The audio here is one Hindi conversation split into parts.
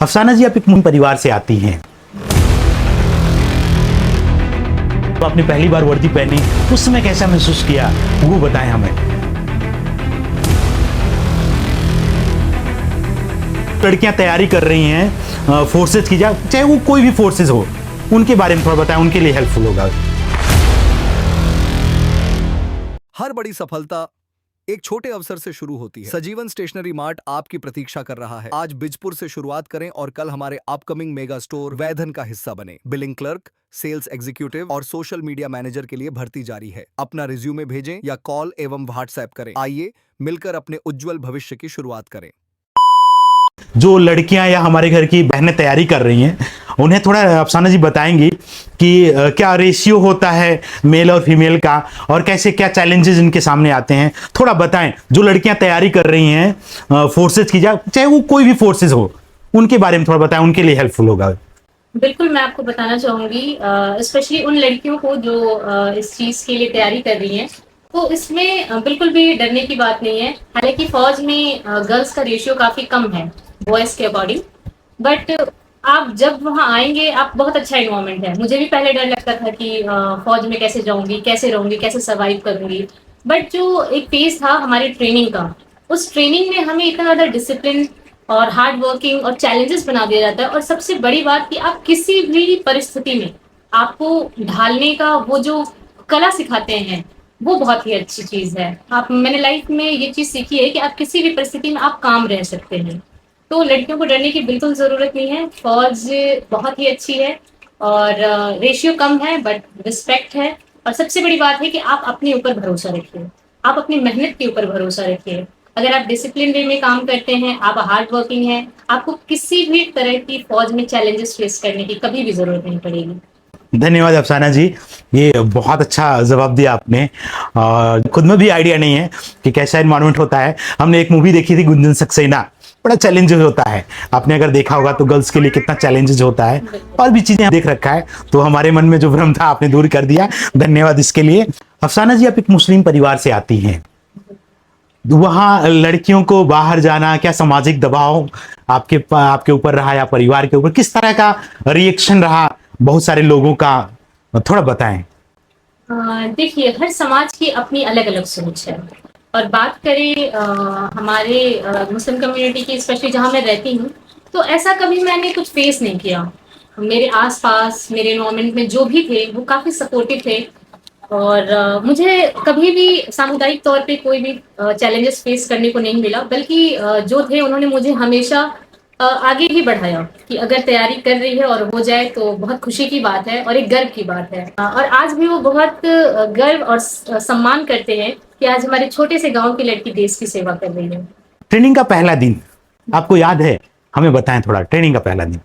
अफसाना जी, आप एक मुस्लिम परिवार से आती हैं, तो आपने पहली बार वर्दी पहनी, उस समय कैसा महसूस किया, वो बताएं हमें। लड़कियां तैयारी कर रही हैं फोर्सेज की, चाहे वो कोई भी फोर्सेज हो, उनके बारे में थोड़ा बताएं, उनके लिए हेल्पफुल होगा। हर बड़ी सफलता एक छोटे अवसर से शुरू होती है। सजीवन स्टेशनरी मार्ट आपकी प्रतीक्षा कर रहा है। आज बिजपुर से शुरुआत करें और कल हमारे अपकमिंग मेगा स्टोर वैधन का हिस्सा बने। बिलिंग क्लर्क, सेल्स एग्जीक्यूटिव और सोशल मीडिया मैनेजर के लिए भर्ती जारी है। अपना रिज्यूमे भेजें या कॉल एवं व्हाट्सएप करें। आइए मिलकर अपने उज्जवल भविष्य की शुरुआत करें। जो लड़कियां या हमारे घर की बहनें तैयारी कर रही हैं, उन्हें थोड़ा अफसाना जी बताएंगी कि क्या रेशियो होता है मेल और फीमेल का, और कैसे क्या चैलेंजेस इनके सामने आते हैं, थोड़ा बताएं। जो लड़कियां तैयारी कर रही हैं फोर्सेज की, चाहे वो कोई भी फोर्सेज हो, उनके बारे में थोड़ा बताएं, उनके लिए हेल्पफुल होगा। बिल्कुल, मैं आपको बताना चाहूँगी, स्पेशली उन लड़कियों को जो इस चीज़ के लिए तैयारी कर रही हैं, तो इसमें बिल्कुल भी डरने की बात नहीं है। हालांकि फौज में गर्ल्स का रेशियो काफ़ी कम है बॉयज़ के अकॉर्डिंग, बट आप जब वहाँ आएंगे, आप बहुत अच्छा इन्वायरमेंट है। मुझे भी पहले डर लगता था कि फौज में कैसे जाऊँगी, कैसे रहूँगी, कैसे सर्वाइव करूँगी, बट जो एक फेज था हमारी ट्रेनिंग का, उस ट्रेनिंग में हमें इतना ज़्यादा डिसिप्लिन और हार्ड वर्किंग और चैलेंजेस बना दिया जाता है। और सबसे बड़ी बात कि आप किसी भी परिस्थिति में आपको ढालने का वो जो कला सिखाते हैं, वो बहुत ही अच्छी चीज़ है। मैंने लाइफ में ये चीज़ सीखी है कि आप किसी भी परिस्थिति में आप काम रह सकते हैं। तो लड़कियों को डरने की बिल्कुल ज़रूरत नहीं है। फौज बहुत ही अच्छी है और रेशियो कम है बट रिस्पेक्ट है। और सबसे बड़ी बात है कि आप अपने ऊपर भरोसा रखिए, आप अपनी मेहनत के ऊपर भरोसा रखिए। अगर आप डिसिप्लिन वे में काम करते हैं, आप हार्ड वर्किंग हैं, आपको किसी भी तरह की फौज में चैलेंजेस फेस करने की कभी भी जरूरत नहीं पड़ेगी। धन्यवाद अफसाना जी, ये बहुत अच्छा जवाब दिया आपने। खुद में भी आइडिया नहीं है कि कैसा एनवायरनमेंट होता है। हमने एक मूवी देखी थी गुंजन सक्सेना, बड़ा चैलेंजेस होता है। आपने अगर देखा होगा तो गर्ल्स के लिए कितना चैलेंजेस होता है, और भी चीजें देख रखा है, तो हमारे मन में जो भ्रम था आपने दूर कर दिया, धन्यवाद इसके लिए। अफसाना जी, आप एक मुस्लिम परिवार से आती हैं, वहाँ लड़कियों को बाहर जाना, क्या सामाजिक दबाव आपके ऊपर रहा या परिवार के ऊपर, किस तरह का रिएक्शन रहा बहुत सारे लोगों का, थोड़ा बताएं। देखिए, हर समाज की अपनी अलग अलग सोच है। और बात करें हमारे मुस्लिम कम्युनिटी की, स्पेशली जहाँ मैं रहती हूँ, तो ऐसा कभी मैंने कुछ फेस नहीं किया। मेरे आसपास मेरे एनवायरमेंट में जो भी थे वो काफ़ी सपोर्टिव थे। और मुझे कभी भी सामुदायिक तौर पे कोई भी चैलेंजेस फेस करने को नहीं मिला, बल्कि जो थे उन्होंने मुझे हमेशा आगे ही बढ़ाया कि अगर तैयारी कर रही है और हो जाए तो बहुत खुशी की बात है और एक गर्व की बात है। और आज भी वो बहुत गर्व और सम्मान करते हैं कि आज हमारे छोटे से गांव की लड़की देश की सेवा कर रही है। ट्रेनिंग का पहला दिन आपको याद है? हमें बताएं थोड़ा, ट्रेनिंग का पहला दिन।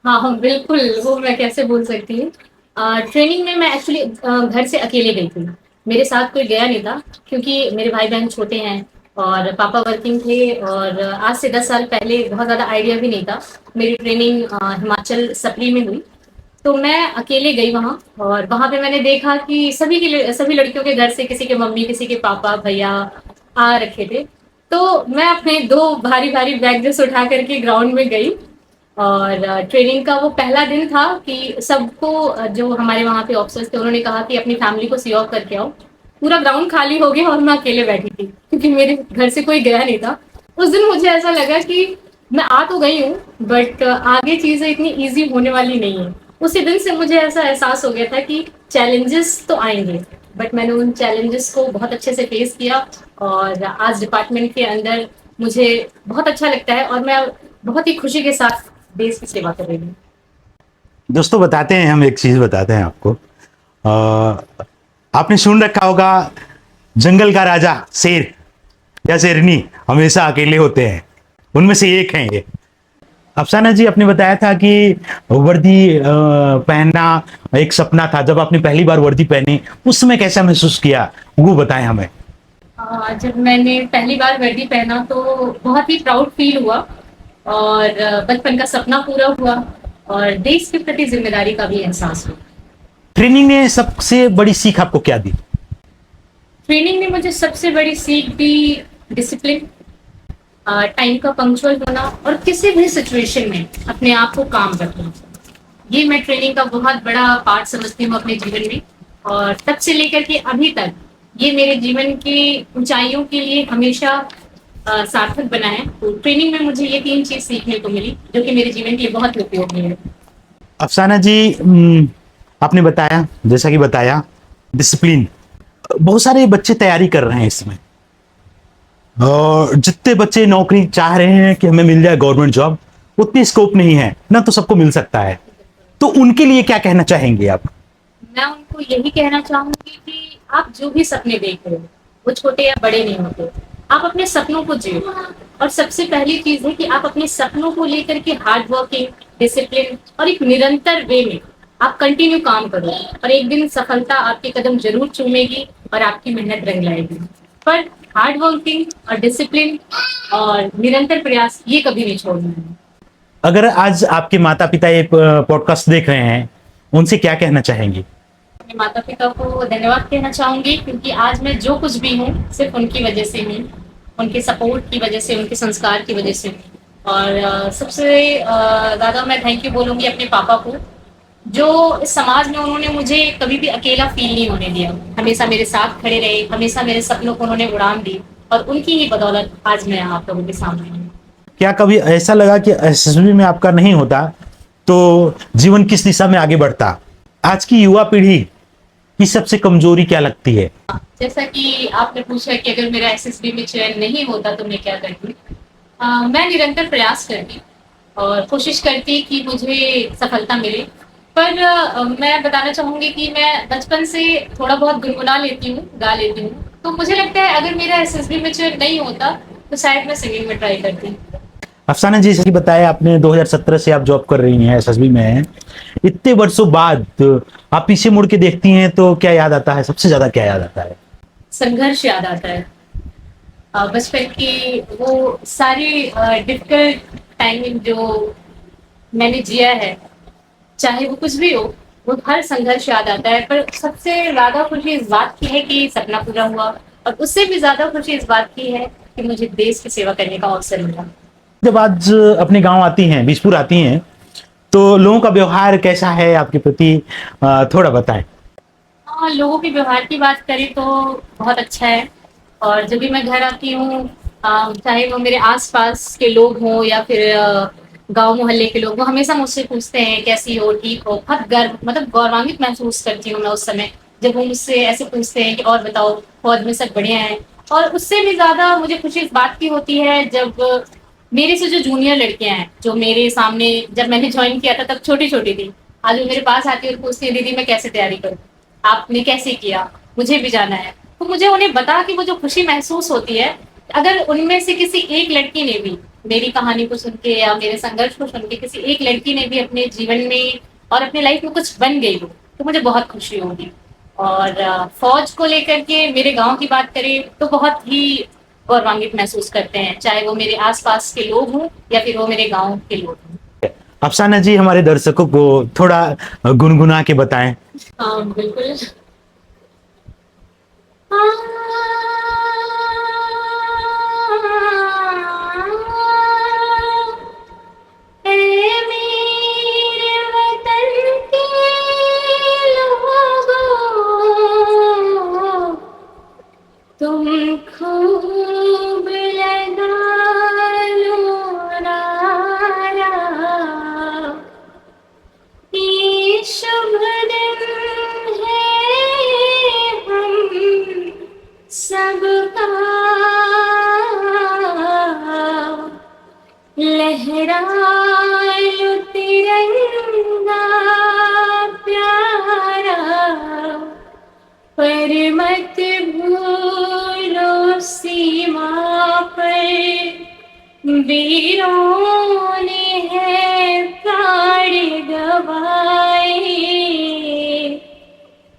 हाँ हाँ, बिल्कुल, वो मैं कैसे भूल सकती हूँ। ट्रेनिंग में मैं एक्चुअली घर से अकेले गई थी, मेरे साथ कोई गया नहीं था, क्योंकि मेरे भाई बहन छोटे हैं और पापा वर्किंग थे। और आज से 10 साल पहले बहुत ज़्यादा आइडिया भी नहीं था। मेरी ट्रेनिंग हिमाचल सप्ली में हुई, तो मैं अकेले गई वहाँ। और वहाँ पे मैंने देखा कि सभी लड़कियों के घर से किसी के मम्मी, किसी के पापा, भैया आ रखे थे। तो मैं अपने 2 भारी भारी बैग जैसे उठा करके ग्राउंड में गई। और ट्रेनिंग का वो पहला दिन था कि सबको, जो हमारे वहाँ पे ऑफिसर्स थे, उन्होंने कहा कि अपनी फैमिली को सी ऑफ करके आओ। पूरा ग्राउंड खाली हो गया और मैं अकेले बैठी थी, क्योंकि मेरे घर से कोई गया नहीं था। उस दिन मुझे ऐसा लगा कि मैं आ तो गई हूँ, बट आगे चीज़ें इतनी ईजी होने वाली नहीं है। उसी दिन से मुझे ऐसा एहसास हो गया था कि चैलेंजेस तो आएंगे, बट मैंने उन चैलेंजेस को बहुत अच्छे से फेस किया। और आज डिपार्टमेंट के अंदर मुझे बहुत अच्छा लगता है और मैं बहुत ही खुशी के साथ देश की सेवा कर रही हूँ। दोस्तों, बताते हैं, हम एक चीज बताते हैं आपको। आपने सुन रखा होगा, जंगल का राजा शेर या शेरनी हमेशा अकेले होते हैं, उनमें से एक हैं ये। अफसाना जी, आपने बताया था कि वर्दी पहनना एक सपना था। जब आपने पहली बार वर्दी पहनी, उस समय कैसा महसूस किया, वो बताएं हमें। जब मैंने पहली बार वर्दी पहना तो बहुत ही प्राउड फील हुआ और बचपन का सपना पूरा हुआ और देश के प्रति जिम्मेदारी का भी एहसास हुआ। ट्रेनिंग ने सबसे बड़ी सीख आपको क्या दी? ट्रेनिंग ने मुझे सबसे बड़ी सीख दी डिसिप्लिन, टाइम का पंक्चुअल होना और किसी भी सिचुएशन में अपने आप को काम रखना, ये मैं ट्रेनिंग का बहुत बड़ा पार्ट समझती हूँ अपने जीवन में। और तब से लेकर के अभी तक ये मेरे जीवन की ऊंचाइयों के लिए हमेशा सार्थक बना है। तो ट्रेनिंग में मुझे ये 3 चीज सीखने को मिली जो कि मेरे जीवन के लिए बहुत उपयोगी है। अफसाना जी, आपने बताया, जैसा कि बताया, डिसिप्लिन। बहुत सारे बच्चे तैयारी कर रहे हैं इस समय, और जितने बच्चे नौकरी चाह रहे हैं कि हमें मिल जाए गवर्नमेंट जॉब, उतनी स्कोप नहीं है ना, तो सबको मिल सकता है। तो उनके लिए क्या कहना चाहेंगे आप? मैं उनको यही कहना चाहूंगी कि आप जो भी सपने देख रहे हो वो छोटे या बड़े नहीं होते। आप अपने सपनों को जियो, और सबसे पहली चीज है कि आप अपने सपनों को लेकर के हार्ड वर्किंग, डिसिप्लिन और एक निरंतर वे में आप कंटिन्यू काम करो, और एक दिन सफलता आपके कदम जरूर चूमेगी और आपकी मेहनत रंग लाएगी। पर हार्ड वर्किंग और डिसिप्लिन और निरंतर प्रयास ये कभी नहीं छोड़ना है। अगर आज आपके माता पिता ये पॉडकास्ट देख रहे हैं, उनसे क्या कहना चाहेंगे? अपने माता पिता को धन्यवाद कहना चाहूंगी, क्योंकि आज मैं जो कुछ भी हूँ सिर्फ उनकी वजह से हूँ, उनके सपोर्ट की वजह से, उनके संस्कार की वजह से हूँ। और सबसे ज़्यादा मैं थैंक यू बोलूँगी अपने पापा को, जो इस समाज में उन्होंने मुझे कभी भी अकेला फील नहीं होने दिया, हमेशा मेरे साथ खड़े रहे, हमेशा मेरे सपनों को उन्होंने उड़ान दी, और उनकी ही बदौलत आज मैं आप लोगों के सामने हूँ। क्या कभी ऐसा लगा कि एसएसबी में आपका नहीं होता तो जीवन किस दिशा में आगे बढ़ता? आज की युवा पीढ़ी की सबसे कमजोरी क्या लगती है? जैसा कि आपने पूछा कि अगर मेरा एसएसबी में चयन नहीं होता तो मैं क्या करती, मैं निरंतर प्रयास करती और कोशिश करती कि मुझे सफलता मिले। पर मैं बताना चाहूंगी कि मैं बचपन से थोड़ा बहुत गुनगुना लेती हूँ, गा लेती हूँ। तो मुझे लगता है अगर मेरा एसएसबी में चयन नहीं होता तो शायद मैं सिंगिंग में ट्राई करती। अफसाना जी, जैसे कि बताया आपने, 2017 से आप जॉब कर रही हैं, एसएसबी में हैं। इतने वर्षों बाद आप पीछे मुड़ के देखती हैं तो क्या याद आता है? सबसे ज्यादा क्या याद आता है? संघर्ष याद आता है, बचपन की वो सारी डिफिकल्ट टाइमिंग जो मैंने जिया है, चाहे वो कुछ भी हो, वो हर संघर्ष याद आता है। पर सबसे ज्यादा खुशी इस बात की है कि सपना पूरा हुआ, और उससे भी ज्यादा खुशी इस बात की है कि मुझे देश की सेवा करने का अवसर मिला। जब आज अपने गांव आती हैं, बीजपुर आती हैं, तो लोगों का व्यवहार कैसा है आपके प्रति? थोड़ा बताएं। हाँ, लोगों के व्यवहार की बात करें तो बहुत अच्छा है। और जब भी मैं घर आती हूँ, चाहे वो मेरे आसपास के लोग हों या फिर गांव मोहल्ले के लोग, वो हमेशा मुझसे पूछते हैं कैसी हो, ठीक हो। बहुत गर्व, मतलब गौरवान्वित महसूस करती हूँ मैं उस समय जब वो मुझसे ऐसे पूछते हैं कि और बताओ, फौज में सब बढ़िया है। और उससे भी ज्यादा मुझे खुशी इस बात की होती है जब मेरे से जो जूनियर लड़कियां हैं, जो मेरे सामने जब मैंने ज्वाइन किया था तब छोटी छोटी थी, आज वो मेरे पास आती है और पूछती है, दीदी मैं कैसे तैयारी करूँ, आपने कैसे किया, मुझे भी जाना है। तो मुझे उन्हें बता कि वो जो खुशी महसूस होती है, अगर उनमें से किसी एक लड़की ने भी मेरी कहानी को सुन के या मेरे संघर्ष को सुन के किसी एक लड़की ने भी अपने जीवन में और अपने लाइफ में कुछ बन गई हो, तो मुझे बहुत खुशी होगी। और फौज को लेकर के मेरे गांव की बात करें तो बहुत ही गौरवान्वित महसूस करते हैं, चाहे वो मेरे आसपास के लोग हों या फिर वो मेरे गांव के लोग हों। अफसाना जी, हमारे दर्शकों को थोड़ा गुनगुना के बताएं। हाँ बिल्कुल। ऐ मेरे वतन के लोगों, तुम खूब लगा लो नारा, ये शुभ दिन है हम सबका, लहराए तिरंगा प्यारा, पर मत भूलो सीमा पर वीरों ने है प्राण गवाए,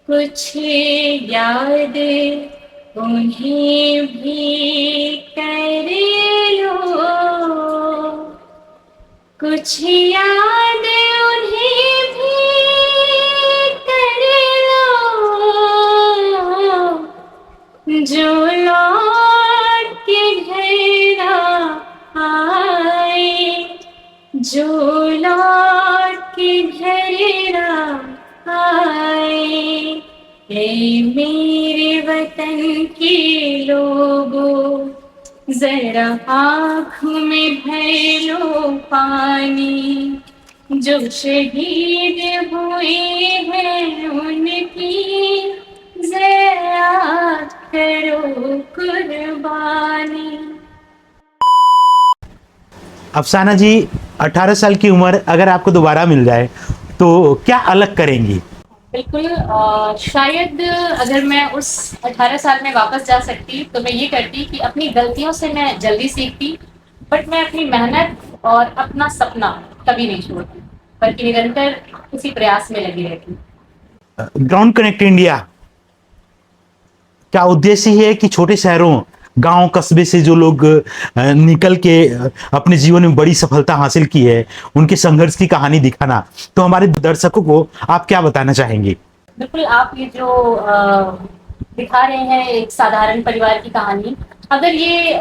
कुछ याद उन्हें भी कर लो, कुछ याद उन्हें भी कर लो, जो लौट के घर ना जो लौट के घर ना आए, ऐ मेरे वतन के लोगों, जरा आँख में भर लो पानी, जो शहीद हुए हैं उनकी जरा करो कुर्बानी। अफसाना जी, 18 साल की उम्र अगर आपको दोबारा मिल जाए तो क्या अलग करेंगी? बिल्कुल, शायद अगर मैं उस 18 साल में वापस जा सकती तो मैं ये करती कि अपनी गलतियों से मैं जल्दी सीखती, बट मैं अपनी मेहनत और अपना सपना कभी नहीं छोड़ती, बल्कि निरंतर उसी प्रयास में लगी रहती। ग्राउंड कनेक्ट इंडिया का उद्देश्य ही है कि छोटे शहरों, गांव, कस्बे से जो लोग निकल के अपने जीवन में बड़ी सफलता हासिल की है, उनके संघर्ष की कहानी दिखाना। तो हमारे दर्शकों को आप क्या बताना चाहेंगे? बिल्कुल, आप ये जो दिखा रहे हैं एक साधारण परिवार की कहानी, अगर ये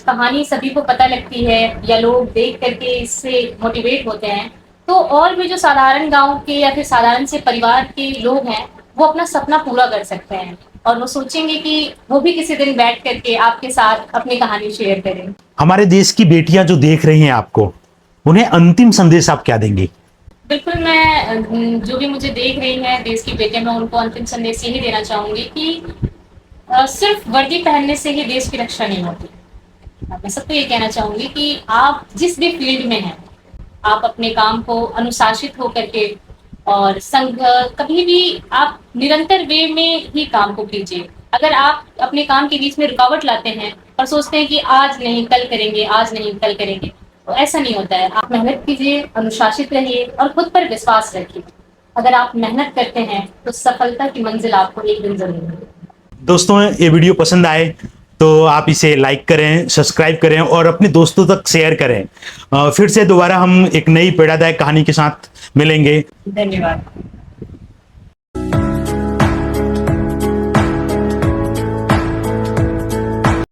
कहानी सभी को पता लगती है या लोग देख करके इससे मोटिवेट होते हैं, तो और भी जो साधारण गांव के या फिर साधारण से परिवार के लोग हैं, वो अपना सपना पूरा कर सकते हैं और वो सोचेंगे कि वो भी किसी दिन बैठ करके आपके साथ अपनी कहानी शेयर करें। हमारे देश की बेटियां जो देख रही हैं आपको, उन्हें अंतिम संदेश आप क्या देंगे? बिल्कुल, मैं जो भी मुझे देख रही हैं देश की बेटियां, मैं उनको अंतिम संदेश यही देना चाहूँगी कि सिर्फ वर्दी पहनने से ही देश की रक्षा नहीं होती। मैं सबको ये कहना चाहूँगी कि आप जिस भी फील्ड में हैं, आप अपने काम को अनुशासित होकर के और संघ कभी भी आप निरंतर वे में ही काम को कीजिए। अगर आप अपने काम के बीच में रुकावट लाते हैं और सोचते हैं कि आज नहीं कल करेंगे, आज नहीं कल करेंगे, तो ऐसा नहीं होता है। आप मेहनत कीजिए, अनुशासित रहिए और खुद पर विश्वास रखिए। अगर आप मेहनत करते हैं तो सफलता की मंजिल आपको एक दिन जरूर मिलेगी। दोस्तों, ये वीडियो पसंद आए तो आप इसे लाइक करें, सब्सक्राइब करें और अपने दोस्तों तक शेयर करें। फिर से दोबारा हम एक नई प्रेरणादायक कहानी के साथ मिलेंगे। धन्यवाद।